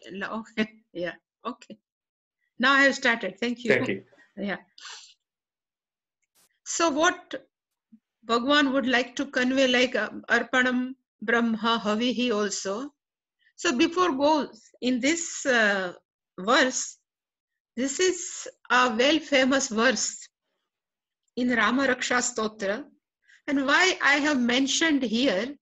Okay. Yeah. Okay. Now I have started. Thank you. Thank you. Yeah. So what Bhagwan would like to convey, like Arpanam Brahma Havihi also. So before goes in this verse, this is a well famous verse in Rama Raksha Stotra. And why I have mentioned here,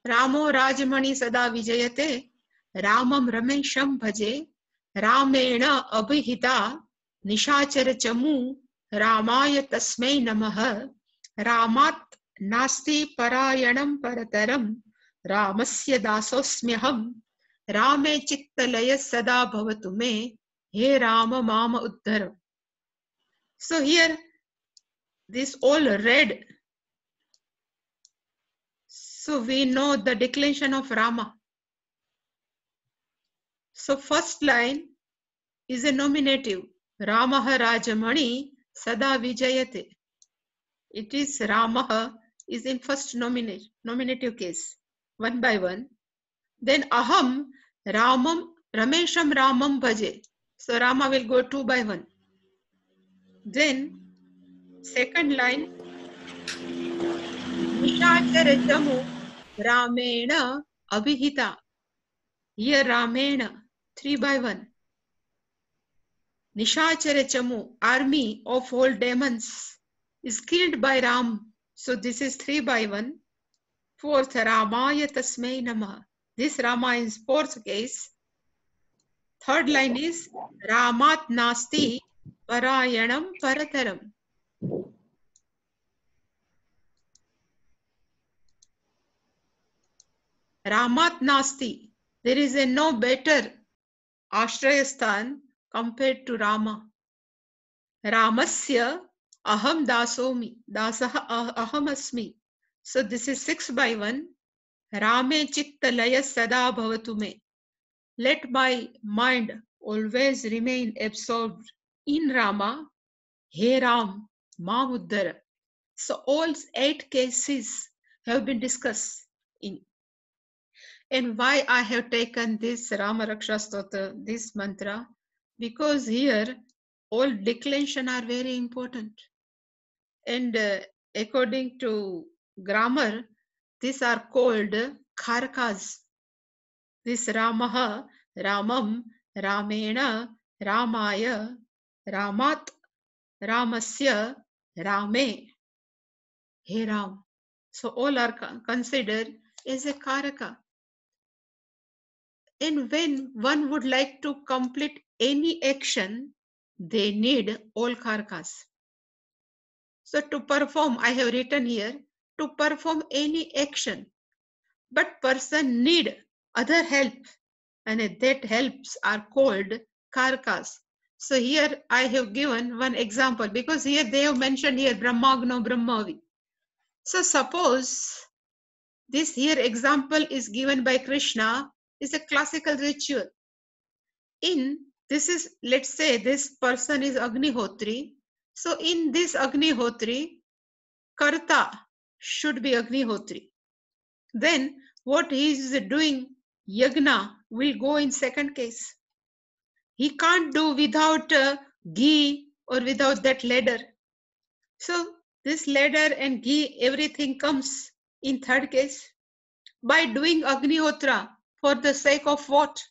Ramo Rajamani Sada Vijayate, Ramam Ramesham Bhaje, Ramena Abhihita, Nishachara Chamu, Ramaya Tasmai Namaha, Ramat Nasti Parayanam Parataram, Ramasya Dasosmyaham, Rame Chittalaya Sada Bhavatu Me, He Rama Mama Uddharam. So here, this all read. So we know the declension of Rama. So first line is a nominative. Ramaha Rajamani Sada Vijayate. It is Ramaha is in first nominative case, one by one. Then Aham Ramam Ramesham Ramam Bhaje. So Rama will go two by one. Then second line Nishachara Chamu Ramena Abhihita. Here Ramena, three by one. Nishachara Chamu, army of all demons, is killed by Ram. So this is three by one. Fourth, Ramaya Tasmai Namah. This Rama is fourth case. Third line is Ramat Nasti Parayanam Parataram. Ramat Nasti. There is a no better Ashrayasthan compared to Rama. Ramasya Aham Dasomi. Dasaha Aham Asmi. So this is 6 by 1. Rame Chitta Laya Sada Bhavatu Me. Let my mind always remain absorbed in Rama. He Ram, Mamuddara. So all 8 cases have been discussed in. And why I have taken this Rama Raksha Stotra, this mantra, because here all declension are very important. And according to grammar, these are called kharkas. This Ramaha, Ramam, Ramena, Ramaya, Ramat, Ramasya, Rame, He Ram. So all are considered as a karaka. And when one would like to complete any action, they need all kharkas. So to perform, I have written here, to perform any action, but person need other help, and that helps are called karkas. So here I have given one example, because here they have mentioned here Brahmagno Brahmavi. So suppose this here example is given by Krishna is a classical ritual. In this is, let's say this person is Agnihotri. So in this Agnihotri, Karta should be Agnihotri. Then what he is doing, Yagna, will go in second case. He can't do without ghee or without that ladder. So this ladder and ghee, everything comes in third case. By doing Agnihotra for the sake of what?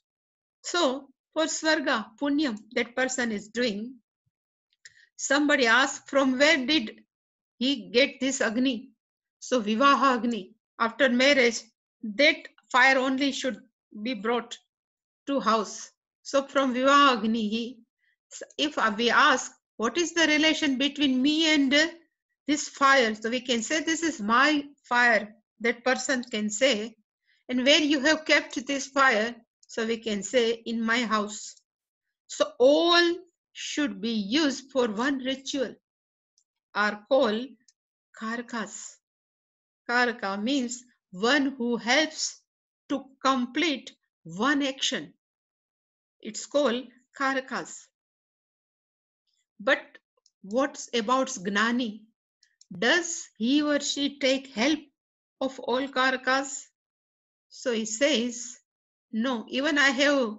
So for Swarga, Punyam, that person is doing. Somebody asked, from where did he get this Agni? So Vivaha Agni, after marriage, that fire only should be brought to house. So from Vivaha Agni, if we ask, what is the relation between me and this fire? So we can say, this is my fire. That person can say, and where you have kept this fire? So we can say, in my house. So all should be used for one ritual are called karkas. Karka means one who helps to complete one action. It's called karkas. But what's about Gnani? Does he or she take help of all karkas? So he says, No, even I have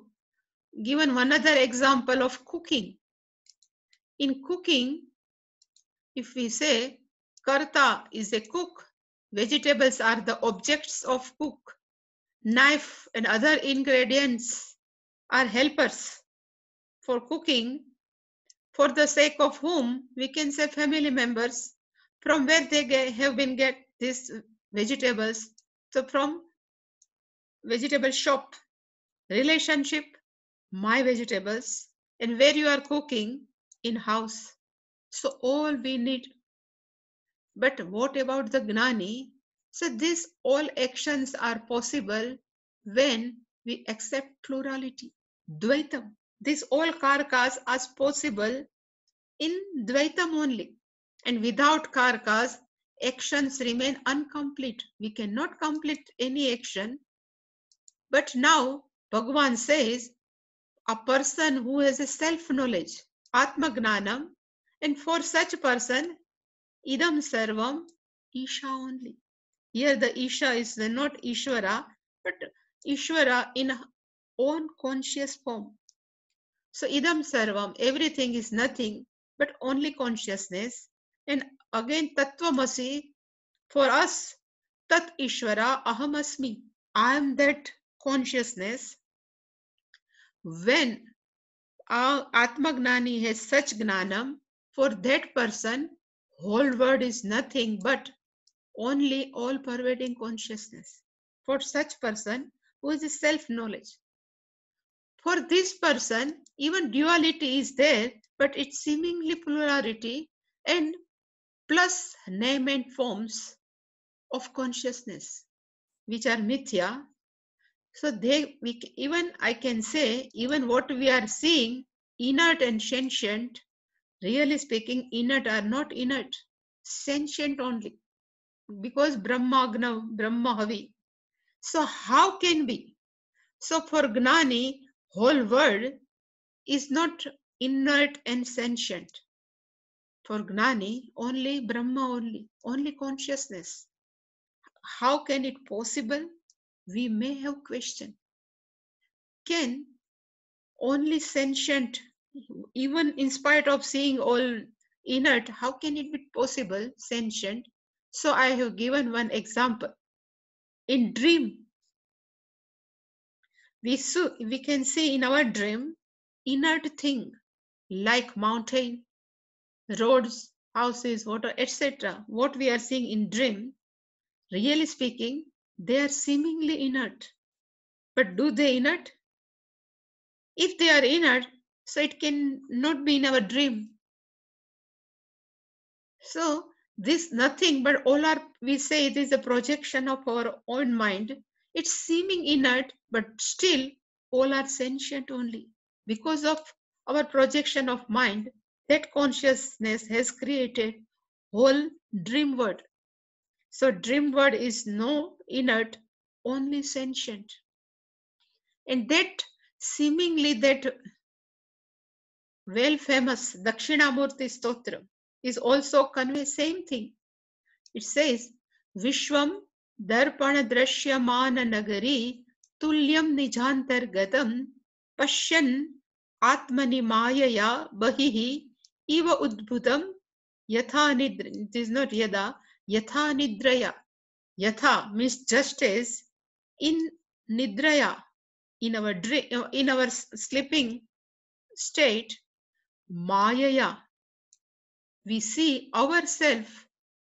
given one other example of cooking. In cooking, if we say Karta is a cook, vegetables are the objects of cook. Knife and other ingredients are helpers for cooking, for the sake of whom we can say family members, from where they have been get these vegetables. So from vegetable shop, relationship, my vegetables, and where you are cooking in house. So all we need. But what about the Gnani? So these all actions are possible when we accept plurality, Dvaitam. These all karkas are possible in Dvaitam only. And without karkas, actions remain incomplete. We cannot complete any action. But now Bhagavan says a person who has a self-knowledge, Atma Gnanam, and for such person, Idam Sarvam, Isha only. Here the Isha is not Ishvara, but Ishvara in own conscious form. So Idam Sarvam, everything is nothing but only consciousness. And again Tattvamasi, for us, Tat Ishvara Aham Asmi. I am that consciousness. When Atmagnani has such gnanam, for that person, whole world is nothing but only all-pervading consciousness. For such person who is self-knowledge. For this person, even duality is there, but it's seemingly plurality and plus name and forms of consciousness, which are mithya. So even I can say, even what we are seeing, inert and sentient, really speaking, inert are not inert, sentient only, because Brahmagna, Brahmahavi. So how can be? So for Gnani, whole world is not inert and sentient. For Gnani, only Brahma only consciousness. How can it possible? We may have question. Can only sentient, even in spite of seeing all inert, how can it be possible, sentient? So I have given one example. In dream, we can see in our dream inert thing like mountain, roads, houses, water, etc. What we are seeing in dream, really speaking, they are seemingly inert. But do they inert? If they are inert, so it can not be in our dream. So this nothing but all are, we say it is a projection of our own mind. It's seeming inert, but still all are sentient only. Because of our projection of mind, that consciousness has created whole dream world. So dream world is no inert, only sentient. And that seemingly that well famous Dakshinamurti Stotra is also convey same thing. It says, Vishwam Darpana Drashyamana Nagari Tulyam Nijantargatam Pashyan Atmani Mayaya Bahihi Iva Udbhutam Yatha Nidra. It is not Yada, Yatha Nidraya. Yatha means just as in Nidraya, in our dream, in our sleeping state, Mayaya, we see ourselves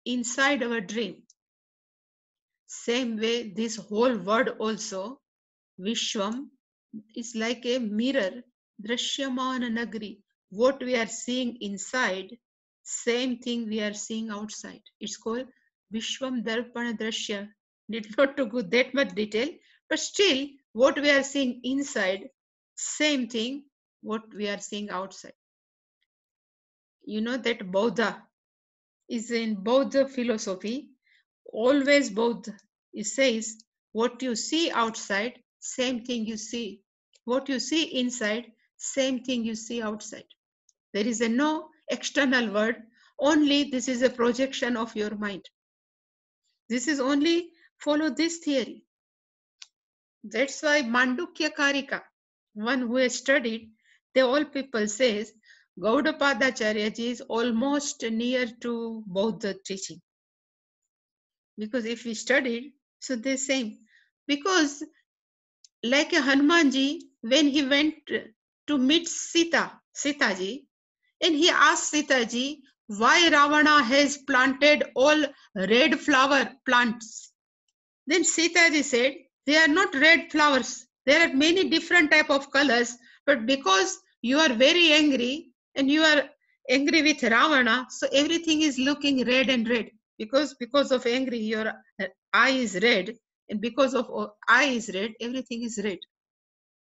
inside our dream. Same way, this whole word also, Vishwam, is like a mirror, Drashyamana Nagri. What we are seeing inside, same thing we are seeing outside. It's called Vishwam Darpana Drashya. Need not to go that much detail, but still, what we are seeing inside, same thing, what we are seeing outside. You know that Buddha is in Buddha philosophy. Always both. It says, what you see outside, same thing you see. What you see inside, same thing you see outside. There is a no external word, only this is a projection of your mind. This is only follow this theory. That's why Mandukya Karika, one who has studied, they all people says Gaudapadacharya ji is almost near to Buddha teaching. Because if we studied, so they same. Because like a Hanumanji, when he went to meet Sita ji, and he asked Sita ji why Ravana has planted all red flower plants. Then Sita ji said, they are not red flowers. There are many different type of colors, but because you are very angry and you are angry with Ravana, so everything is looking red and red. Because of angry, your eye is red, and because of eye is red, everything is red.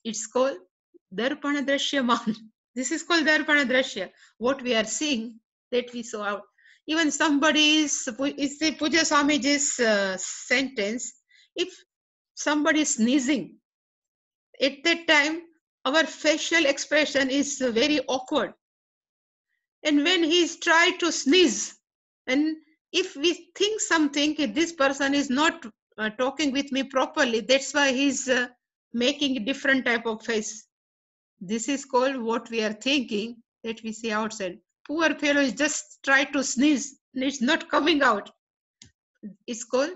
It's called Darpana Drashyaman. This is called Darpana Drashya. What we are seeing, that we saw out. Even somebody is the Puja Swamiji's sentence, if somebody is sneezing, at that time, our facial expression is very awkward. And when he's tried to sneeze, and if we think something, this person is not talking with me properly, that's why he's making a different type of face. This is called what we are thinking that we see outside. Poor fellow is just try to sneeze and it's not coming out. It's called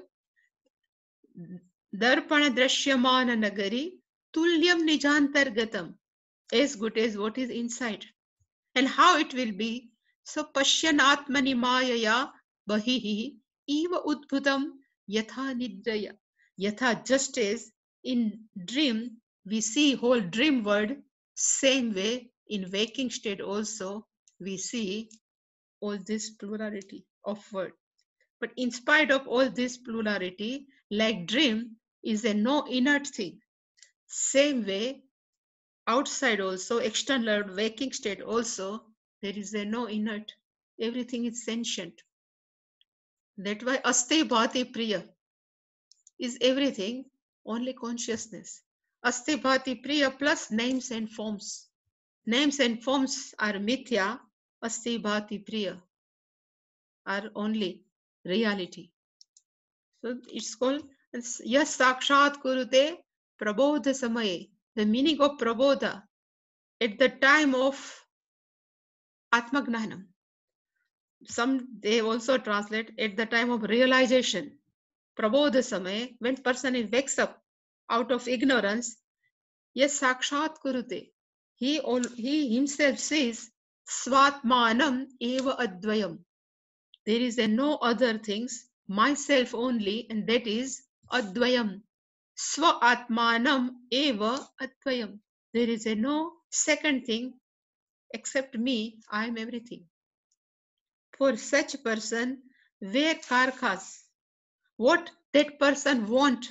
Darpana Drashyamana Nagari Tulyam Nijantargatam. As good as what is inside. And how it will be. So Pashyan Atmani Mayaya Bahihi Eva Udbhutam Yatha Nidraya. Yatha, just as in dream we see whole dream world, same way in waking state also we see all this plurality of word. But in spite of all this plurality, like dream is a no inert thing. Same way outside also, external waking state also, there is a no inert. Everything is sentient. That's why Asti Bhati Priya is everything, only consciousness. Asti Bhati Priya plus names and forms. Names and forms are mithya, Asti Bhati Priya are only reality. So it's called Yas Sakshat Kurute Prabodha Samaye. The meaning of Prabodha at the time of Atmagnanam. Some they also translate at the time of realization. Prabodha Samay, when person wakes up out of ignorance, yes sakshat kurute. He himself says, Swatmanam eva advayam. There is a no other things, myself only, and that is advayam. Swatmanam eva advayam. There is a no second thing except me, I am everything. For such person, where karkas, what that person want,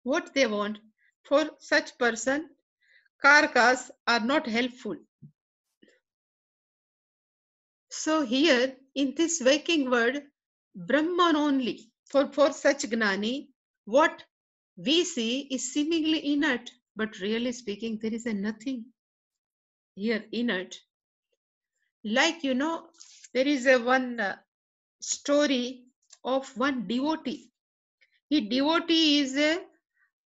what they want, for such person, karkas are not helpful. So here, in this waking world, Brahman only, for such Gnani, what we see is seemingly inert, but really speaking, there is a nothing here inert. Like, there is a one story of one devotee. He devotee is a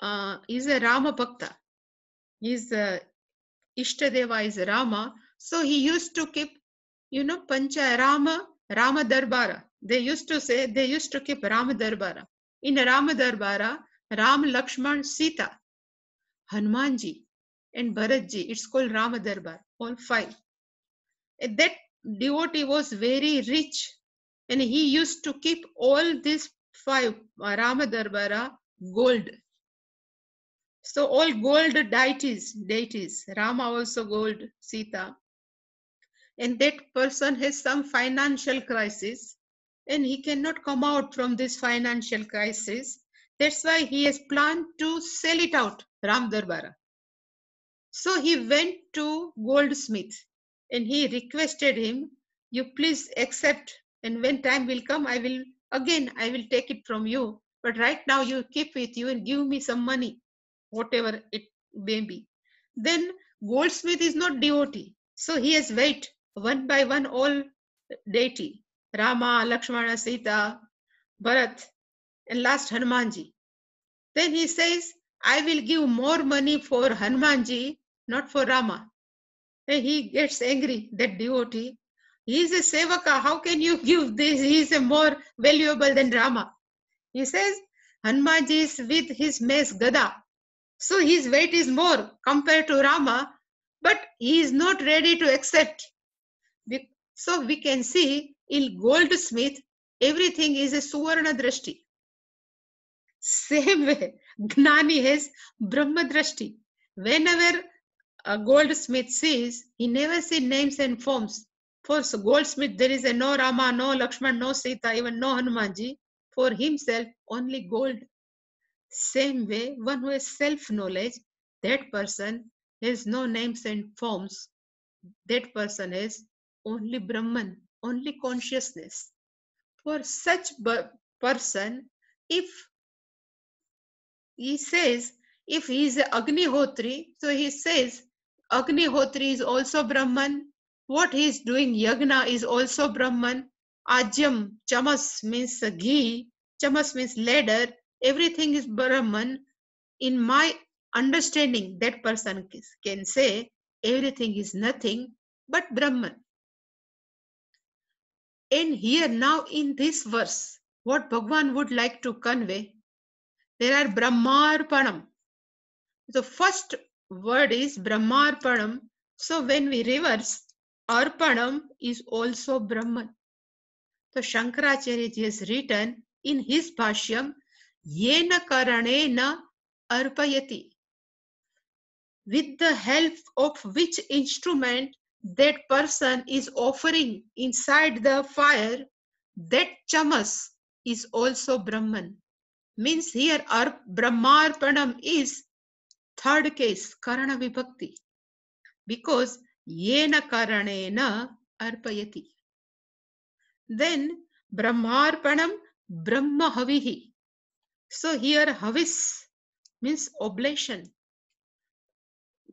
Rama Bhakta. His Ishtadeva is Rama. So he used to keep, Pancha Rama Darbara. They used to keep Rama Darbara. In Rama Darbara, Ram, Lakshman, Sita, Hanumanji, and Bharatji. It's called Rama Darbar, all five. And that devotee was very rich, and he used to keep all these five Rama Darbara gold. So all gold deities, Rama also gold, Sita. And that person has some financial crisis and he cannot come out from this financial crisis. That's why he has planned to sell it out, Ram Darbara. So he went to goldsmith and he requested him, you please accept, and when time will come, I will take it from you. But right now you keep with you and give me some money, whatever it may be. Then goldsmith is not devotee. So he has wait one by one all deity, Rama, Lakshmana, Sita, Bharat, and last Hanumanji. Then he says, I will give more money for Hanumanji, not for Rama. And he gets angry, that devotee. He is a sevaka. How can you give this? He is a more valuable than Rama. He says, Hanumanji is with his mace Gada. So his weight is more compared to Rama, but he is not ready to accept. So we can see in goldsmith, everything is a Suvarna Drashti. Same way, Gnani has Brahma Drashti. Whenever a goldsmith sees, he never sees names and forms. For goldsmith, there is a no Rama, no Lakshman, no Sita, even no Hanumanji. For himself, only gold. Same way, one who has self-knowledge, that person has no names and forms. That person is only Brahman, only consciousness. For such person, if he says, if he is Agnihotri, so he says, Agnihotri is also Brahman. What he is doing, Yagna, is also Brahman. Ajam, Chamas means ghee, Chamas means ladder, everything is Brahman. In my understanding, that person can say everything is nothing but Brahman. And here now in this verse, what Bhagwan would like to convey, there are Brahmarpanam. The first word is Brahmarpanam. So when we reverse, Arpanam is also Brahman. So Shankaracharya ji has written in his Bhashyam, Yena Karanena Arpayati. With the help of which instrument that person is offering inside the fire, that chamas is also Brahman. Means here Brahmarpanam is third case, Karana Vibhakti. Because Yena Karanena Arpayati. Then Brahmarpanam Brahma Havihi. So here Havis means oblation.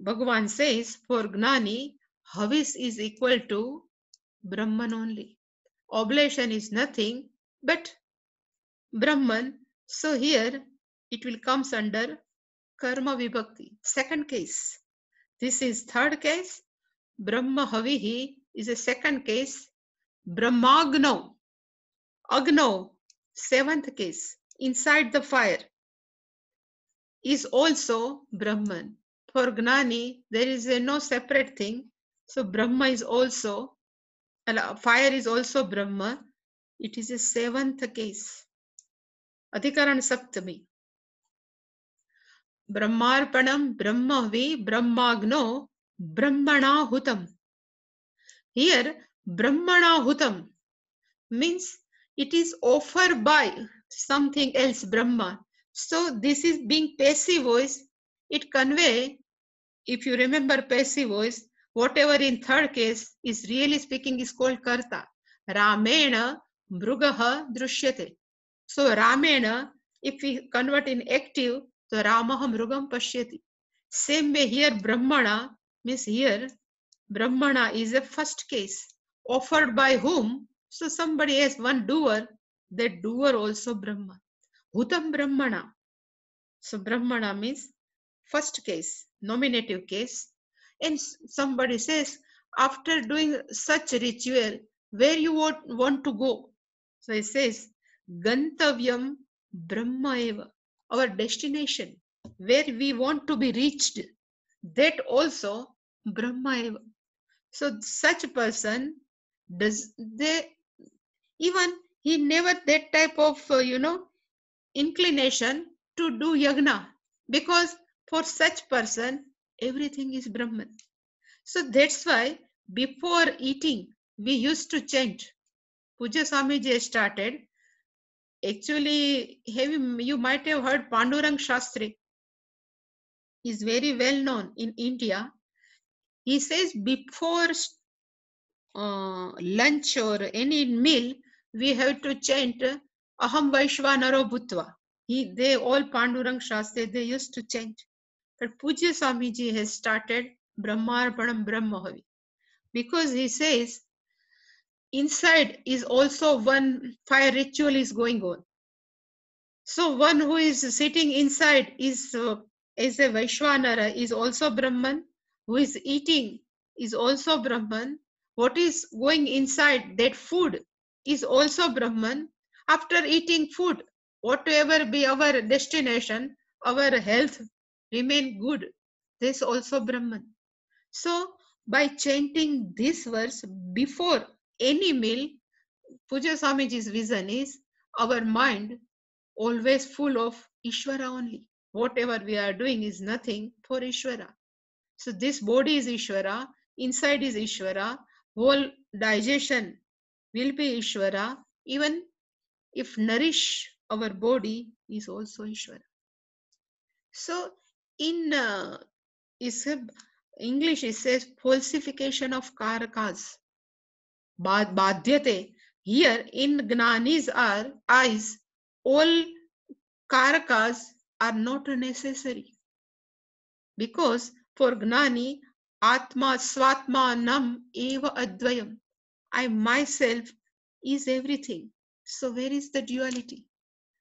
Bhagavan says for Gnani, Havis is equal to Brahman only. Oblation is nothing but Brahman. So here it will comes under Karma Vibhakti. Second case. This is third case. Brahma Havihi is a second case. Brahmagno. Agno, seventh case. Inside the fire is also Brahman. For Gnani, there is no separate thing. So Brahma is also, fire is also Brahma. It is a seventh case. Adhikaran Saptami. Brahmarpanam, Brahmavi, Brahmagno, Brahmanahutam. Here, Brahmanahutam means it is offered by something else, Brahma. So this is being passive voice. It convey, if you remember passive voice, whatever in third case is really speaking is called karta. Ramena mrugaha drushyate. So Ramena, if we convert in active, so Ramaha mrugam pashyati. Same way here Brahmana means here Brahmana is a first case. Offered by whom? So somebody has one doer, that doer also Brahma. Hutam Brahmana. So Brahmana means first case, nominative case. And somebody says, after doing such ritual, where you want to go? So it says, Gantavyam Brahma eva. Our destination, where we want to be reached, that also Brahma eva. So such a person does they even he never that type of inclination to do yagna, because for such person everything is Brahman. So that's why before eating we used to chant. Puja Swamiji started. Actually, you might have heard Pandurang Shastri. Is very well known in India. He says before lunch or any meal, we have to chant Aham Vaishvanaro Bhutva. They all Pandurang Shastri, they used to chant. But Pujya Swamiji has started Brahmarpanam Brahmahavi. Because he says, inside is also one fire ritual is going on. So one who is sitting inside is as a Vaishwanara is also Brahman, who is eating is also Brahman, what is going inside that food is also Brahman. After eating food, whatever be our destination, our health remain good. This also Brahman. So by chanting this verse before any meal, Puja Swamiji's vision is our mind always full of Ishvara only. Whatever we are doing is nothing for Ishvara. So this body is Ishvara, inside is Ishvara, whole digestion will be Ishvara, even if nourish our body is also Ishvara. So in English it says falsification of karakas. Badhyate. Here in Gnani's eyes, all karakas are not necessary. Because for Gnani, Atma Swatma Nam Eva Advayam. I myself is everything. So where is the duality?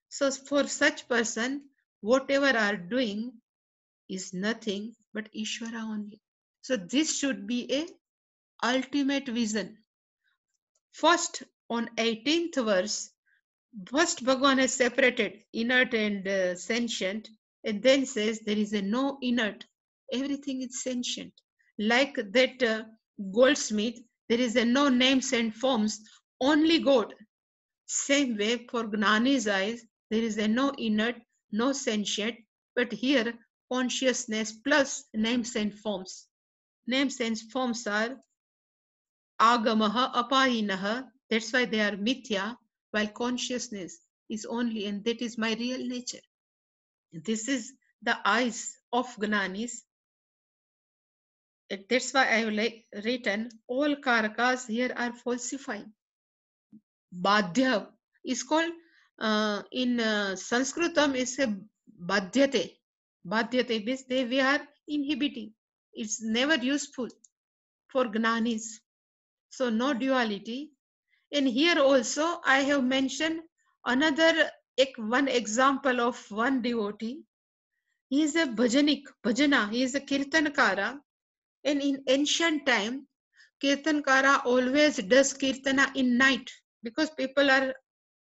So for such person, whatever are doing is nothing but Ishvara only. So this should be a ultimate vision. First, on 18th verse, first Bhagavan has separated inert and sentient, and then says there is a no inert. Everything is sentient. Like that goldsmith, there is a no names and forms, only God. Same way for Gnani's eyes, there is a no inert, no sentient, but here consciousness plus names and forms. Names and forms are agamaha apayinaha, that's why they are mithya, while consciousness is only, and that is my real nature. This is the eyes of Gnanis. That's why I have written all karakas here are falsifying. Badhya is called in Sanskritam is a badhyate. Badhyate means we are inhibiting. It's never useful for Gnanis. So no duality. And here also I have mentioned another one example of one devotee. He is a bhajana, he is a kirtankara. And in ancient time, kirtankara always does kirtana in night because people are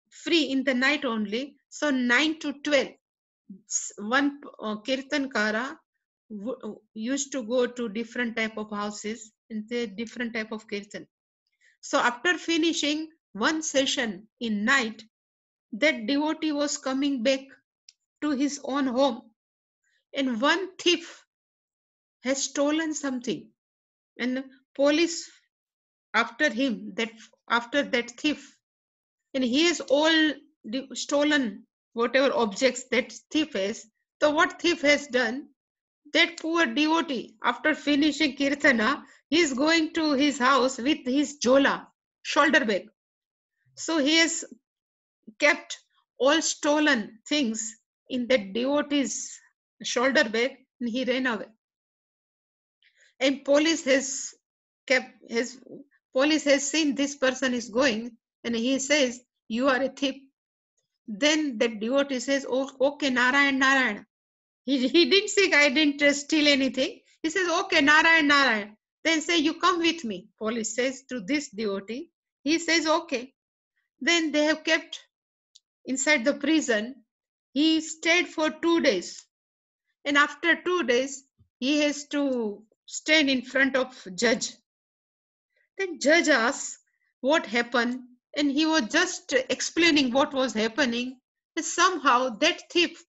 free in the night only. So 9 to 12, one kirtankara used to go to different type of houses and the different type of kirtan. So after finishing one session in night, that devotee was coming back to his own home, and one thief has stolen something, and police after him, that after that thief, and he has all stolen whatever objects that thief has. So what thief has done, that poor devotee after finishing kirtana, he is going to his house with his jola, shoulder bag. So he has kept all stolen things in that devotee's shoulder bag, and he ran away. And police has seen this person is going, and he says, "You are a thief." Then that devotee says, "Oh, okay, Narayan, Narayan." He didn't say, "I didn't steal anything." He says, "Okay, Narayan, Narayan." Then say, "You come with me." Police says to this devotee. He says, "Okay." Then they have kept inside the prison. He stayed for 2 days. And after 2 days, he has to stand in front of judge. Then judge asks what happened, and he was just explaining what was happening. And somehow that thief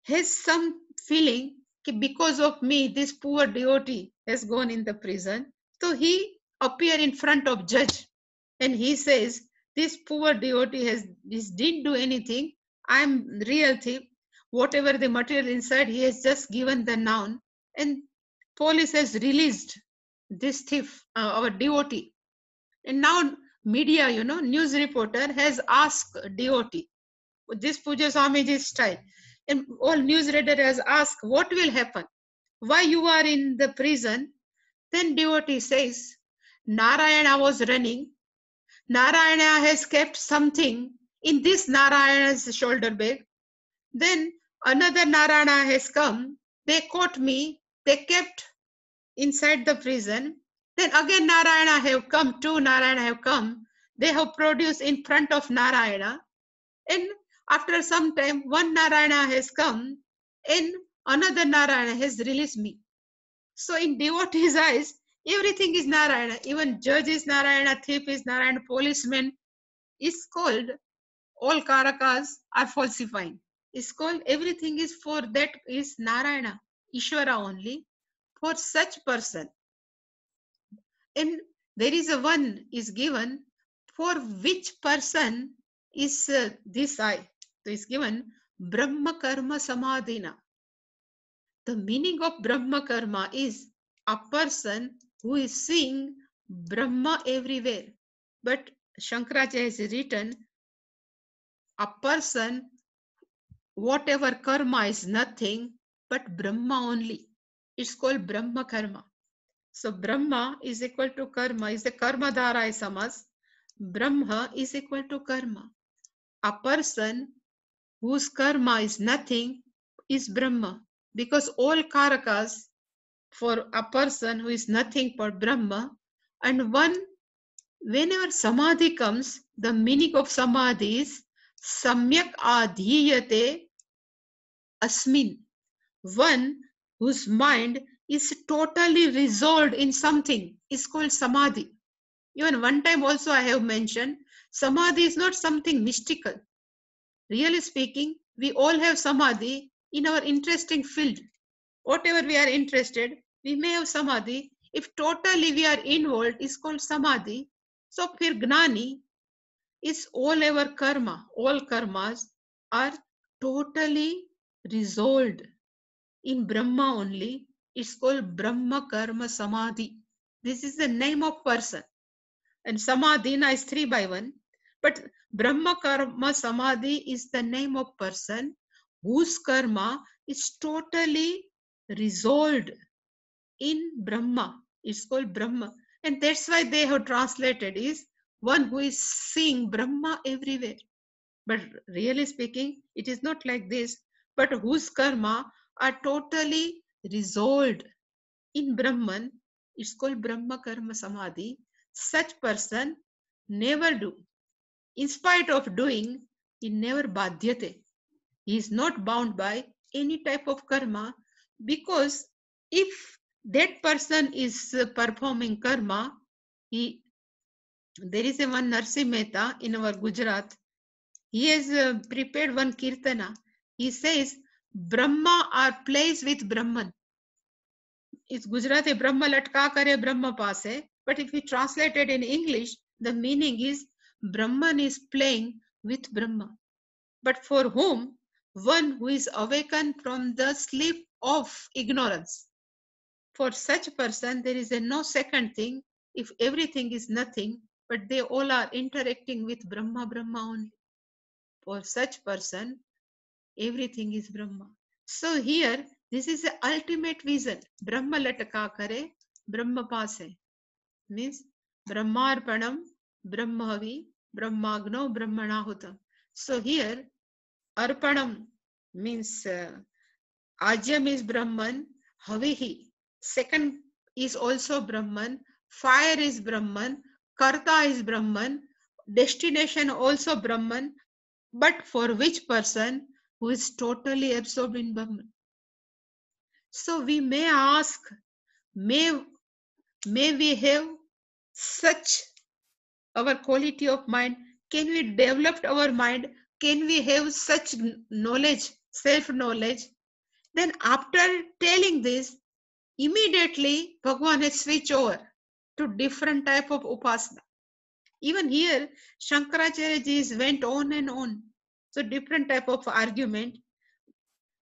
has some feeling that because of me, this poor devotee has gone in the prison. So he appear in front of judge, and he says, "This poor devotee didn't do anything. I'm real thief. Whatever the material inside, he has just given the noun." And police has released this thief, our devotee. And now media, news reporter has asked devotee, this Puja Swamiji's style. And all news reader has asked, what will happen? Why you are in the prison? Then devotee says, Narayana was running. Narayana has kept something in this Narayana's shoulder bag. Then Another Narayana has come. They caught me. They kept inside the prison. Then again Narayana have come. Two Narayana have come. They have produced in front of Narayana. And after some time, one Narayana has come and another Narayana has released me. So in devotees' eyes, everything is Narayana. Even judge is Narayana, thief is Narayana, policeman is called. All karakas are falsifying. It's called everything is for that is Narayana, Ishvara only for such person. And there is a one is given for which person is this I. So it's given Brahma Karma Samadhina. The meaning of Brahma Karma is a person who is seeing Brahma everywhere. But Shankaracharya has written a person, whatever karma is nothing but Brahma only. It's called Brahma Karma. So Brahma is equal to karma, is the karma dhara is samas. Brahma is equal to karma. A person whose karma is nothing is Brahma. Because all karakas for a person who is nothing but Brahma, and whenever samadhi comes, the meaning of samadhi is samyak adhiyate asmin. One whose mind is totally resolved in something is called samadhi. Even one time also I have mentioned, samadhi is not something mystical. Really speaking, we all have samadhi in our interesting field. Whatever we are interested, we may have samadhi. If totally we are involved, is called samadhi. So fir gnani is all our karma. All karmas are totally resolved in Brahma only. It's called Brahma Karma Samadhi. This is the name of person. And Samadhina is 3 by 1. But Brahma Karma Samadhi is the name of person whose karma is totally resolved in Brahma. It's called Brahma. And that's why they have translated is one who is seeing Brahma everywhere. But really speaking, it is not like this, but whose karma are totally resolved in Brahman. It's called Brahma Karma Samadhi. Such person never do. In spite of doing, he never badhyate. He is not bound by any type of karma, because if that person is performing karma, there is a one Narsi Mehta in our Gujarat. He has prepared one kirtana. He says, Brahma are placed with Brahman. It's Gujarati, Brahma latka kare Brahma paase. But if we translate it in English, the meaning is Brahman is playing with Brahma. But for whom? One who is awakened from the sleep of ignorance. For such a person, there is no second thing. If everything is nothing, but they all are interacting with Brahma, Brahma only. For such person, everything is Brahma. So here, this is the ultimate vision. Brahma lataka kare, Brahma paase. Means Brahmarpanam, Brahmavi, Brahmagno, Brahmanahutam. So here, Arpanam means Ajam is Brahman, Havihi. Second is also Brahman, fire is Brahman, Karta is Brahman, destination also Brahman, but for which person who is totally absorbed in Brahman. So we may ask, may we have such our quality of mind? Can we develop our mind? Can we have such knowledge, self-knowledge? Then after telling this, immediately Bhagwan has switched over to different type of upasana. Even here, Shankaracharya ji went on and on. So different type of argument,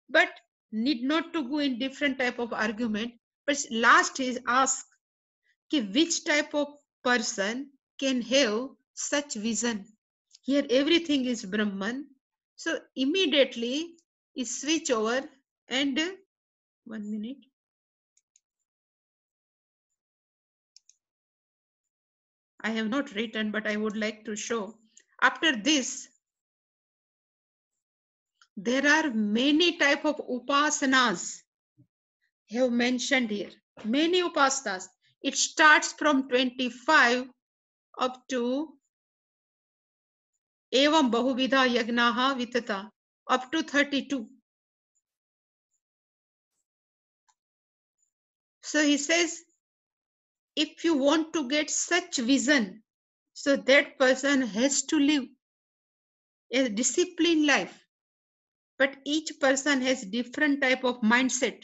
but need not to go in different type of argument. But last is asked, which type of person can have such vision? Here everything is Brahman. So immediately he switch over and 1 minute. I have not written, but I would like to show. After this, there are many type of upasanas have mentioned here. Many upasanas. It starts from 25 up to evam bahuvidha yagnaha vitata up to 32. So he says, if you want to get such vision, so that person has to live a disciplined life. But each person has different type of mindset.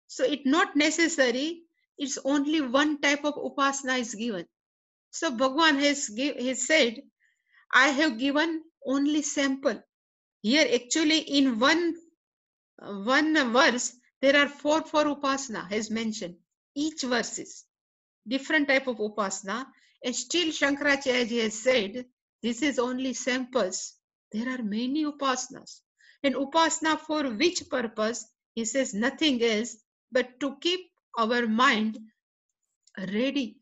So it's not necessary, it's only one type of upasana is given. So Bhagwan has said, I have given only sample. Here actually in one verse, there are four upasana has mentioned. Each verse is different type of upasana. And still Shankaracharya has said, this is only samples. There are many upasanas. And upasana for which purpose? He says nothing else but to keep our mind ready.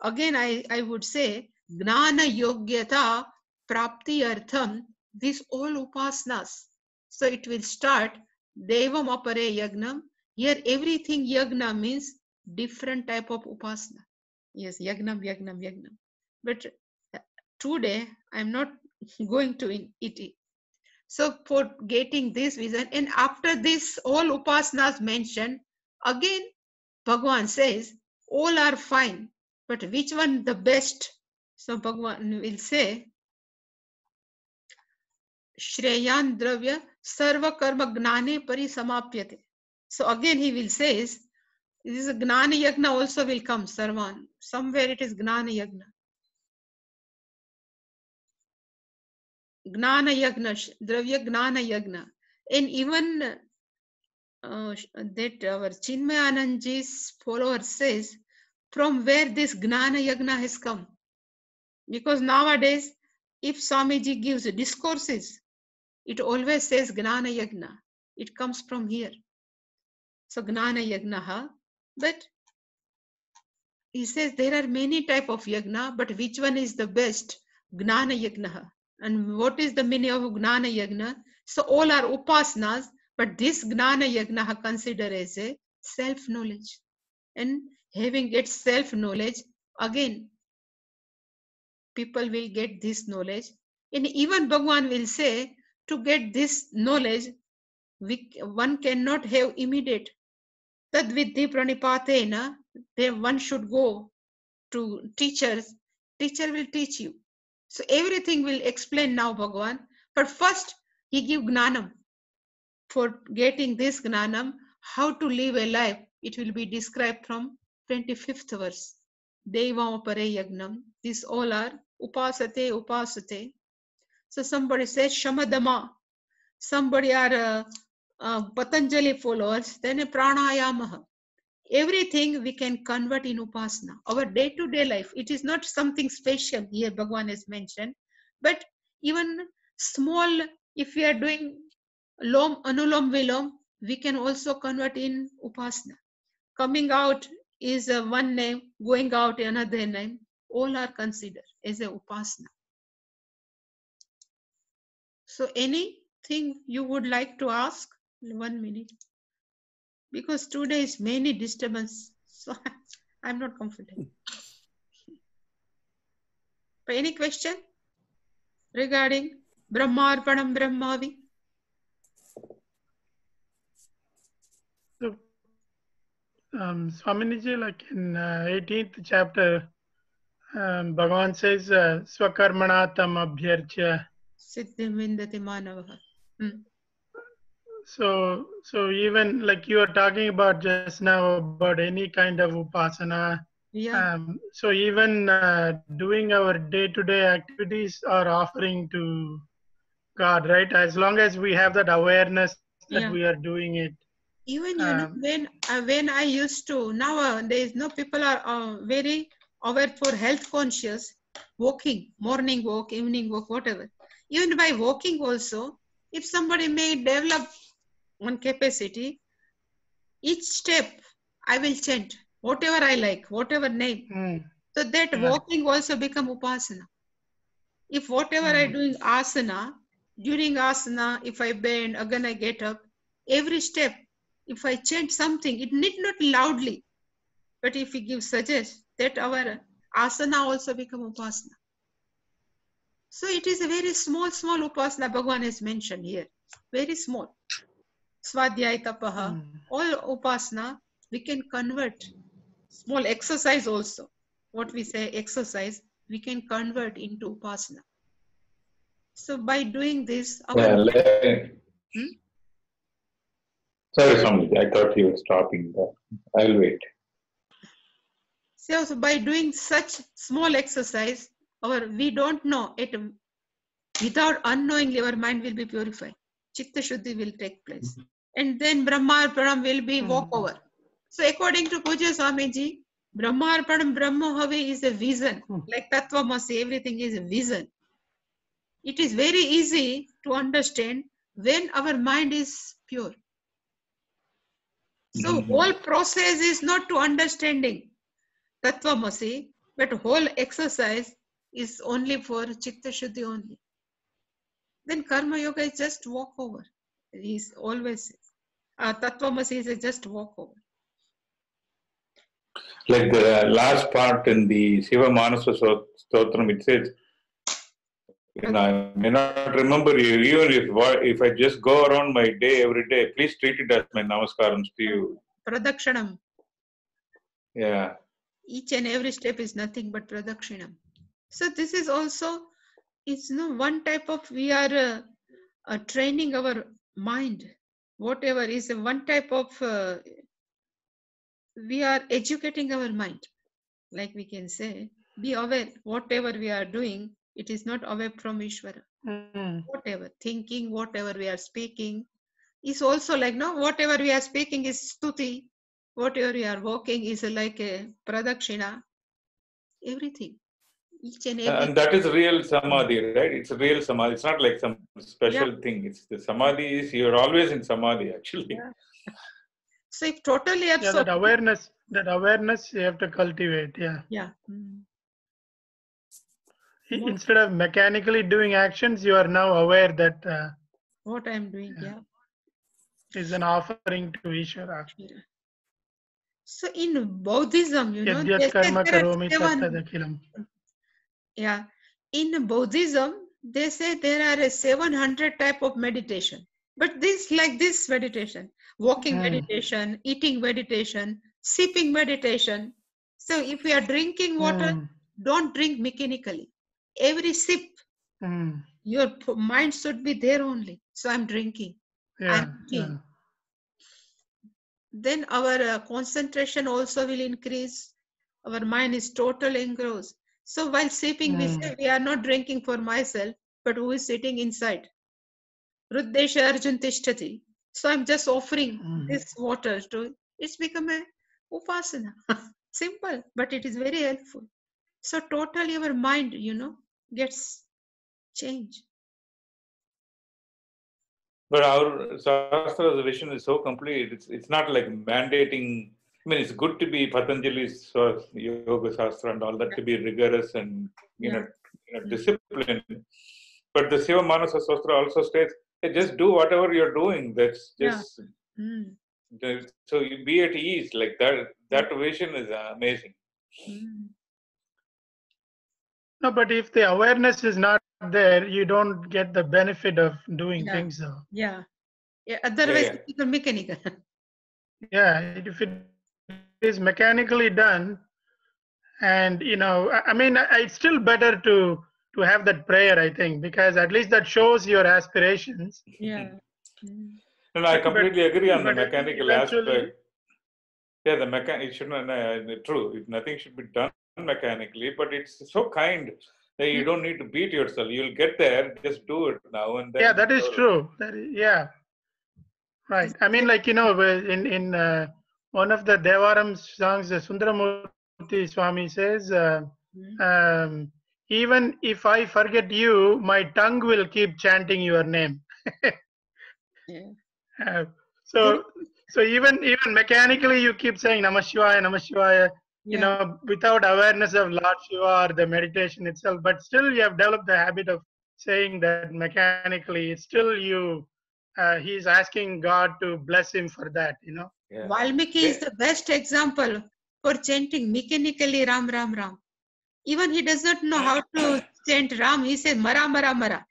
Again, I would say, Gnana Yogyata Prapti Artham, these all upasanas. So it will start Devam Apare Yagnam. Here everything Yagna means different type of upasana. Yes, Yagnam, Yagnam, Yagnam. But today I'm not going to it. So for getting this vision, and after this all upasanas mentioned, again Bhagwan says, all are fine, but which one the best? So Bhagwan will say, Shreyan Dravya Sarva Karma Gnane Parisamapyate. So again he will say, this is a Gnana Yagna also will come, Sarvan. Somewhere it is Gnana Yagna. Gnana Yagna, Dravya Gnana Yagna. And even that our Chinmayananji's follower says, from where this Gnana Yagna has come. Because nowadays, if Swamiji gives discourses, it always says Gnana Yagna. It comes from here. So Gnana Yagnaha. But he says there are many type of Yagna, but which one is the best? Gnana Yagnaha. And what is the meaning of Gnana Yagna? So all are upasanas, but this Gnana Yagnaha considered as a self-knowledge. And having its self-knowledge, again, people will get this knowledge. And even Bhagwan will say, to get this knowledge, one cannot have immediate. Tad vidhi pranipatena, then one should go to teachers. Teacher will teach you. So everything will explain now Bhagwan. But first, he give gnanam. For getting this gnanam, how to live a life, it will be described from 25th verse. Devam pare yagnam. These all are upasate, upasate. So somebody says shamadama. Somebody are Patanjali followers, then a pranayama. Everything we can convert in upasana. Our day-to-day life, it is not something special here Bhagwan has mentioned, but even small, if we are doing anulom vilom, we can also convert in upasana. Coming out is one name, going out another name. All are considered as a upasana. So anything you would like to ask? 1 minute. Because today is many disturbance, so I'm not comfortable. But any question regarding Brahmarpanam Brahmavi? So, Swaminiji, like in 18th chapter, Bhagavan says, Swakarmana tam abhyarcha. Siddhim vindati manavaha. So even like you are talking about just now about any kind of upasana. Yeah. So even doing our day-to-day activities are offering to God, right? As long as we have that awareness that we are doing it. Even you know, when I used to, nowadays, no, people are very aware for health conscious, walking, morning walk, evening walk, whatever. Even by walking also, if somebody may develop one capacity, each step I will chant, whatever I like, whatever name. So that walking also become upasana. If whatever I doing asana, during asana, if I bend, again I get up, every step, if I chant something, it need not loudly, but if we give suggest, that our asana also become upasana. So it is a very small upasana Bhagavan has mentioned here. Very small. Swadhyay tapaha. All upasana we can convert. Small exercise also. What we say exercise, we can convert into upasana. So by doing this, our sorry, Swamiji, I thought you were stopping there. I'll wait. So by doing such small exercise, we don't know it, without unknowingly our mind will be purified. Chitta Shuddhi will take place. And then Brahmarpanam will be walkover. So according to Pujya Swamiji, Brahmarpanam Brahmahavi is a vision. Like Tattvamasi, everything is a vision. It is very easy to understand when our mind is pure. So whole process is not to understanding Tattvamasi, but whole exercise is only for Chitta Shuddhi only. Then Karma Yoga is just walkover. He's always says. Tattvamasi is just walkover. Like the last part in the Shiva Manasa Stotram, it says, I may not remember you, even if I just go around my day every day, please treat it as my namaskarams to you. Pradakshanam. Yeah. Each and every step is nothing but pradakshanam. So this is also, it's one type of, we are training our mind. Whatever is one type of, we are educating our mind. Like we can say, be aware, whatever we are doing, it is not away from Ishvara. Whatever, thinking, whatever we are speaking, is also like, whatever we are speaking is stuti, whatever we are walking is like a pradakshina, everything. Each and every. And that is real samadhi, right? It's a real samadhi. It's not like some special thing. It's the samadhi is, you're always in samadhi, actually. Yeah. So if totally that awareness you have to cultivate. Yeah. Instead of mechanically doing actions, you are now aware that what I am doing, is an offering to Ishvara. So in Buddhism, in Buddhism, they say there are 700 type of meditation. But this, like this meditation, walking meditation, eating meditation, sipping meditation. So if we are drinking water, don't drink mechanically. Every sip, your mind should be there only. So I'm drinking. I'm eating. Then our concentration also will increase. Our mind is totally engrossed. So while sipping, we say we are not drinking for myself, but who is sitting inside. Ruddesha Arjun Tishtati. So I'm just offering this water to, it's become a upasana. Simple, but it is very helpful. So totally our mind, gets changed. But our Shastra's vision is so complete. It's not like mandating. I mean, it's good to be Patanjali's Yoga Shastra and all that, to be rigorous and disciplined. But the Shiva Manasa Shastra also states, hey, just do whatever you're doing. That's just so you be at ease. Like that. That vision is amazing. No, but if the awareness is not there, you don't get the benefit of doing things. So. Yeah. Otherwise, it becomes mechanical. If it is mechanically done, and I mean, it's still better to have that prayer, I think, because at least that shows your aspirations. And I completely agree on the mechanical aspect. Yeah, the it should not. True, if nothing should be done mechanically, but it's so kind that you don't need to beat yourself. You'll get there. Just do it now and then. Yeah, that is true. Right. I mean, like, in one of the Devaram songs, Sundaramurti Swami says, even if I forget you, my tongue will keep chanting your name. So even mechanically, you keep saying Namah Shivaya, Namah Shivaya, without awareness of Lord Shiva or the meditation itself, but still you have developed the habit of saying that mechanically. Still, he's asking God to bless him for that. Yeah. Valmiki is the best example for chanting mechanically Ram, Ram, Ram. Even he does not know how to chant Ram. He says Mara, Mara, Mara.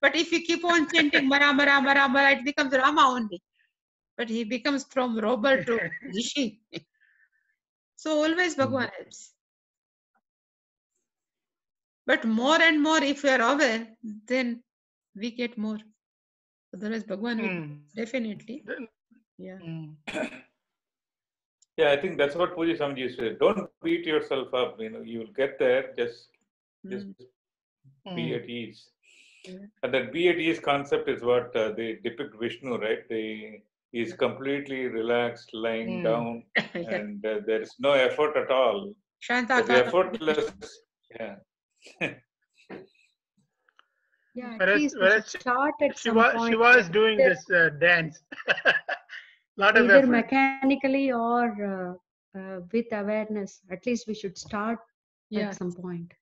But if you keep on chanting Mara, Mara, Mara, Mara, it becomes Rama only. But he becomes from robber to Rishi. So always Bhagwan helps. But more and more, if we are aware, then we get more. Otherwise, Bhagwan will definitely. Yeah. Yeah, I think that's what Puji Swamiji said. Don't beat yourself up. You will get there. Just be at ease. Yeah. And that be at ease concept is what they depict Vishnu, right? He's completely relaxed, lying down, and there is no effort at all. Shanta The effortless. Yeah. Yeah, at least we should start at some point. Shiva is doing this dance. Lot of either effort. Mechanically or with awareness. At least we should start at some point.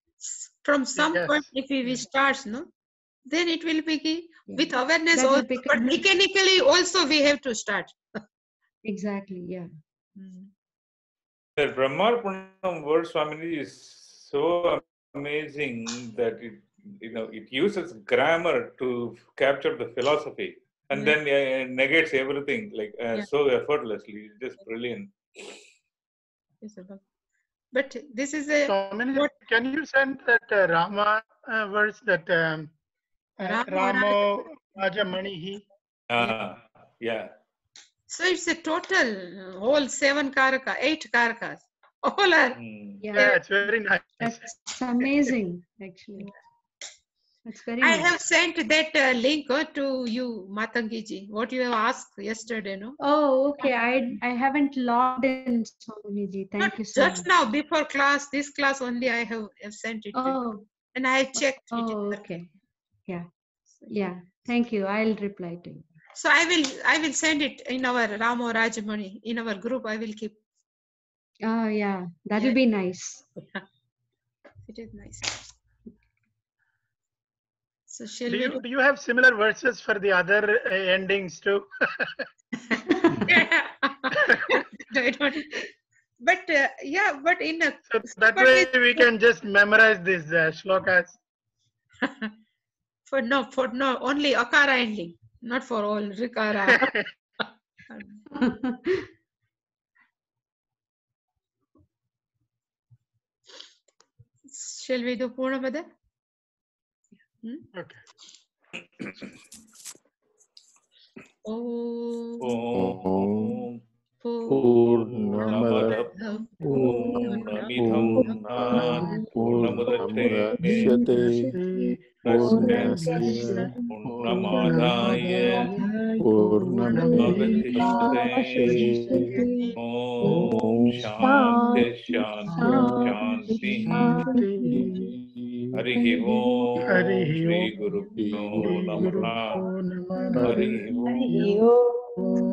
From some point, if we start, no, then it will be with awareness also. But mechanically also we have to start. Exactly, yeah. The Brahmarpanam word, Swamiji, is so amazing that it uses grammar to capture the philosophy and then negates everything so effortlessly. It's just brilliant. But this is a. Can you send that Rama verse, that Ramo Rajamanihi? Yeah. So it's a total whole 7 karaka, 8 karakas. All are. Yeah, it's very nice. That's amazing, actually. That's very I nice. have sent that link to you, Matangiji. What you have asked yesterday, no? Oh, okay. I haven't logged in, Swamiji. Thank you so much. Just now, before class, this class only I have sent it to you. And I have checked it. Oh, okay. Yeah. Yeah. Thank you. I'll reply to you. So I will send it in our Ramo Rajamani, in our group. I will keep. Oh, yeah. That will be nice. It is nice. So shall do you have similar verses for the other endings too? I don't. But yeah, but in a. So that way we can just memorize these shlokas. For no, only akara ending, not for all rikara. Shall we do Purnamada? Okay. Om Purnamada Purnamidham Purnamudachyate Purnasya Purnamadaya Purnamevasishyate Om Shanti Shanti Shanti Harihi Om Shri Guru Namaha Harihi Om